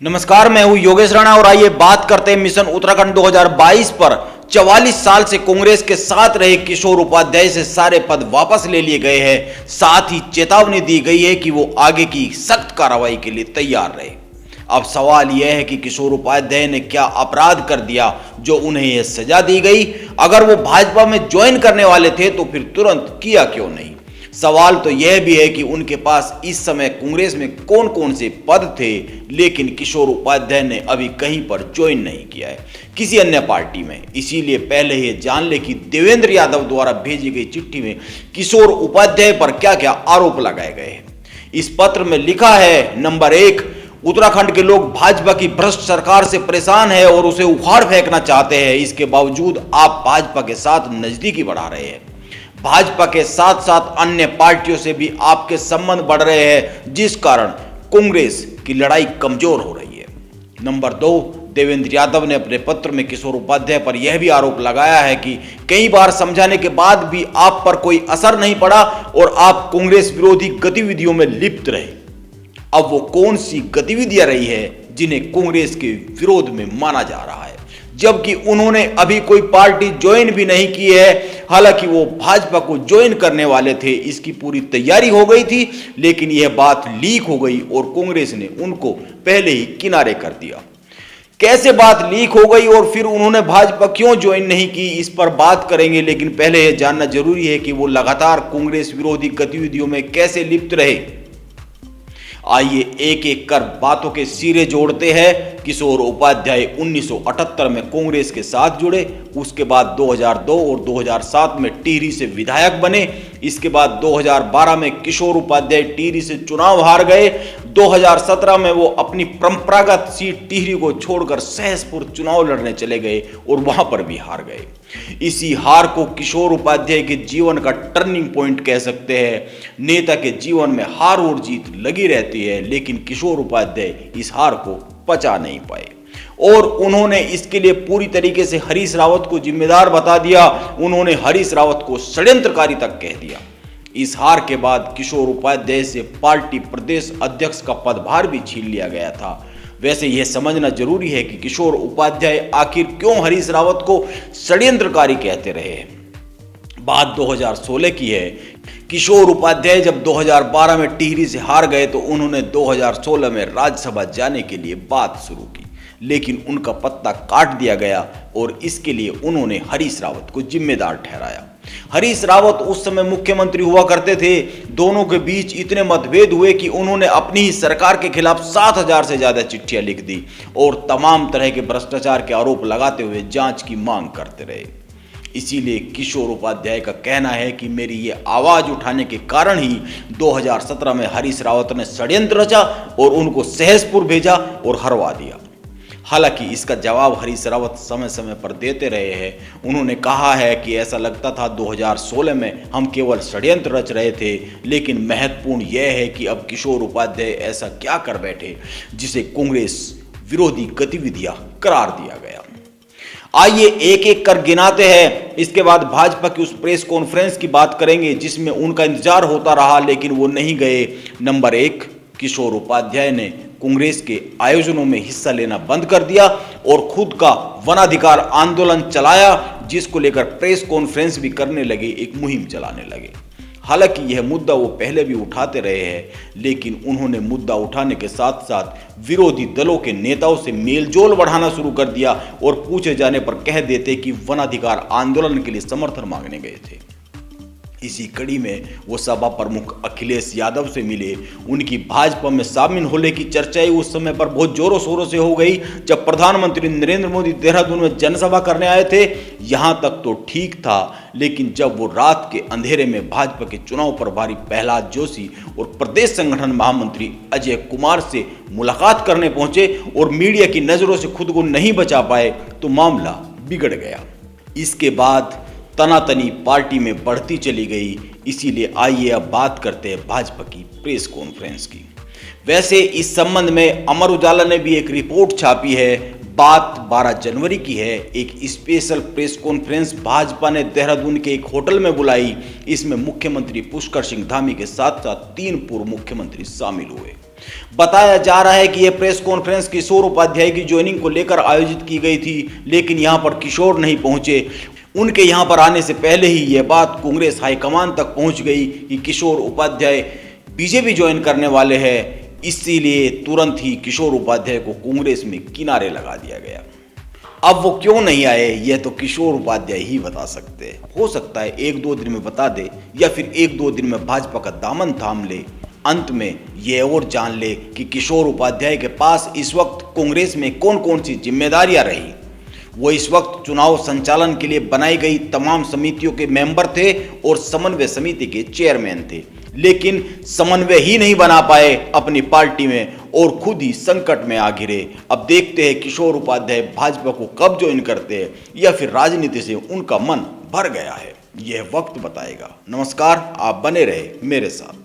नमस्कार, मैं हूं योगेश राणा और आइए बात करते हैं मिशन उत्तराखंड 2022 पर। 44 साल से कांग्रेस के साथ रहे किशोर उपाध्याय से सारे पद वापस ले लिए गए हैं। साथ ही चेतावनी दी गई है कि वो आगे की सख्त कार्रवाई के लिए तैयार रहे। अब सवाल यह है कि किशोर उपाध्याय ने क्या अपराध कर दिया जो उन्हें यह सजा दी गई। अगर वो भाजपा में ज्वाइन करने वाले थे तो फिर तुरंत किया क्यों नहीं। सवाल तो यह भी है कि उनके पास इस समय कांग्रेस में कौन कौन से पद थे, लेकिन किशोर उपाध्याय ने अभी कहीं पर ज्वाइन नहीं किया है किसी अन्य पार्टी में। इसीलिए पहले ये जान ले कि देवेंद्र यादव द्वारा भेजी गई चिट्ठी में किशोर उपाध्याय पर क्या क्या आरोप लगाए गए हैं। इस पत्र में लिखा है, नंबर 1, उत्तराखंड के लोग भाजपा की भ्रष्ट सरकार से परेशान है और उसे उखाड़ फेंकना चाहते हैं। इसके बावजूद आप भाजपा के साथ नजदीकी बढ़ा रहे हैं। भाजपा के साथ साथ अन्य पार्टियों से भी आपके संबंध बढ़ रहे हैं, जिस कारण कांग्रेस की लड़ाई कमजोर हो रही है। नंबर 2, देवेंद्र यादव ने अपने पत्र में किशोर उपाध्याय पर यह भी आरोप लगाया है कि कई बार समझाने के बाद भी आप पर कोई असर नहीं पड़ा और आप कांग्रेस विरोधी गतिविधियों में लिप्त रहे। अब वो कौन सी गतिविधियां रही है जिन्हें कांग्रेस के विरोध में माना जा रहा है, जबकि उन्होंने अभी कोई पार्टी ज्वाइन भी नहीं की है। हालांकि वो भाजपा को ज्वाइन करने वाले थे, इसकी पूरी तैयारी हो गई थी, लेकिन यह बात लीक हो गई और कांग्रेस ने उनको पहले ही किनारे कर दिया। कैसे बात लीक हो गई और फिर उन्होंने भाजपा क्यों ज्वाइन नहीं की, इस पर बात करेंगे। लेकिन पहले यह जानना जरूरी है कि वो लगातार कांग्रेस विरोधी गतिविधियों में कैसे लिप्त रहे। आइए एक एक कर बातों के सिरे जोड़ते हैं। किशोर उपाध्याय 1978 में कांग्रेस के साथ जुड़े, उसके बाद 2002 और 2007 में टिहरी से विधायक बने। इसके बाद 2012 में किशोर उपाध्याय टिहरी से चुनाव हार गए। 2017 में वो अपनी परंपरागत सीट टिहरी को छोड़कर सहसपुर चुनाव लड़ने चले गए और वहां पर भी हार गए। इसी हार को किशोर उपाध्याय के जीवन का टर्निंग पॉइंट कह सकते हैं। नेता के जीवन में हार और जीत लगी रहती है, लेकिन किशोर उपाध्याय इस हार को पचा नहीं पाए और उन्होंने इसके लिए पूरी तरीके से हरीश रावत को जिम्मेदार बता दिया। उन्होंने हरीश रावत को षड्यंत्रकारी तक कह दिया। इस हार के बाद किशोर उपाध्याय से पार्टी प्रदेश अध्यक्ष का पदभार भी छीन लिया गया था। वैसे यह समझना जरूरी है कि किशोर उपाध्याय आखिर क्यों हरीश रावत को षड्यंत्रकारी कहते रहे। बात 2016 की है। किशोर उपाध्याय जब 2012 में टिहरी से हार गए तो उन्होंने 2016 में राज्यसभा जाने के लिए बात शुरू की, लेकिन उनका पत्ता काट दिया गया और इसके लिए उन्होंने हरीश रावत को जिम्मेदार ठहराया। हरीश रावत उस समय मुख्यमंत्री हुआ करते थे। दोनों के बीच इतने मतभेद हुए कि उन्होंने अपनी ही सरकार के खिलाफ 7,000 से ज्यादा चिट्ठियां लिख दी और तमाम तरह के भ्रष्टाचार के आरोप लगाते हुए जांच की मांग करते रहे। इसीलिए किशोर उपाध्याय का कहना है कि मेरी ये आवाज उठाने के कारण ही 2017 में हरीश रावत ने षड्यंत्र रचा और उनको सहसपुर भेजा और हरवा दिया। हालांकि इसका जवाब हरीश रावत समय समय पर देते रहे हैं। उन्होंने कहा है कि ऐसा लगता था 2016 में हम केवल षड्यंत्र रच रहे थे, लेकिन महत्वपूर्ण यह है कि अब किशोर उपाध्याय ऐसा क्या कर बैठे जिसे कांग्रेस विरोधी गतिविधियां करार दिया गया। आइए एक एक कर गिनाते हैं। इसके बाद भाजपा की उस प्रेस कॉन्फ्रेंस की बात करेंगे जिसमें उनका इंतजार होता रहा, लेकिन वो नहीं गए। नंबर 1, किशोर उपाध्याय ने कांग्रेस के आयोजनों में हिस्सा लेना बंद कर दिया और खुद का वनाधिकार आंदोलन चलाया, जिसको लेकर प्रेस कॉन्फ्रेंस भी करने लगे, एक मुहिम चलाने लगे। हालांकि यह मुद्दा वो पहले भी उठाते रहे हैं, लेकिन उन्होंने मुद्दा उठाने के साथ साथ विरोधी दलों के नेताओं से मेलजोल बढ़ाना शुरू कर दिया और पूछे जाने पर कह देते कि वनाधिकार आंदोलन के लिए समर्थन मांगने गए थे। इसी कड़ी में वो सपा प्रमुख अखिलेश यादव से मिले। उनकी भाजपा में शामिल होने की चर्चाएं उस समय पर बहुत जोरों शोरों से हो गई जब प्रधानमंत्री नरेंद्र मोदी देहरादून में जनसभा करने आए थे। यहां तक तो ठीक था, लेकिन जब वो रात के अंधेरे में भाजपा के चुनाव प्रभारी प्रहलाद जोशी और प्रदेश संगठन महामंत्री अजय कुमार से मुलाकात करने पहुंचे और मीडिया की नजरों से खुद को नहीं बचा पाए तो मामला बिगड़ गया। इसके बाद तनातनी पार्टी में बढ़ती चली गई। इसीलिए आइए अब बात करते हैं भाजपा की प्रेस कॉन्फ्रेंस की। वैसे इस संबंध में अमर उजाला ने भी एक रिपोर्ट छापी है। बात 12 जनवरी की है। एक स्पेशल प्रेस कॉन्फ्रेंस भाजपा ने देहरादून के एक होटल में बुलाई। इसमें मुख्यमंत्री पुष्कर सिंह धामी के साथ साथ 3 पूर्व मुख्यमंत्री शामिल हुए। बताया जा रहा है कि यह प्रेस कॉन्फ्रेंस किशोर उपाध्याय की ज्वाइनिंग को लेकर आयोजित की गई थी, लेकिन यहां पर किशोर नहीं पहुंचे। उनके यहां पर आने से पहले ही यह बात कांग्रेस हाईकमान तक पहुंच गई कि किशोर उपाध्याय बीजेपी ज्वाइन करने वाले हैं। इसीलिए तुरंत ही किशोर उपाध्याय को कांग्रेस में किनारे लगा दिया गया। अब वो क्यों नहीं आए, यह तो किशोर उपाध्याय ही बता सकते हैं। हो सकता है 1-2 दिन में बता दे, या फिर 1-2 दिन में भाजपा का दामन थाम ले। अंत में यह और जान ले कि किशोर उपाध्याय के पास इस वक्त कांग्रेस में कौन कौन सी जिम्मेदारियां रही। वो इस वक्त चुनाव संचालन के लिए बनाई गई तमाम समितियों के मेंबर थे और समन्वय समिति के चेयरमैन थे, लेकिन समन्वय ही नहीं बना पाए अपनी पार्टी में और खुद ही संकट में आ घिरे। अब देखते हैं किशोर उपाध्याय भाजपा को कब ज्वाइन करते हैं, या फिर राजनीति से उनका मन भर गया है। यह वक्त बताएगा। नमस्कार, आप बने रहे मेरे साथ।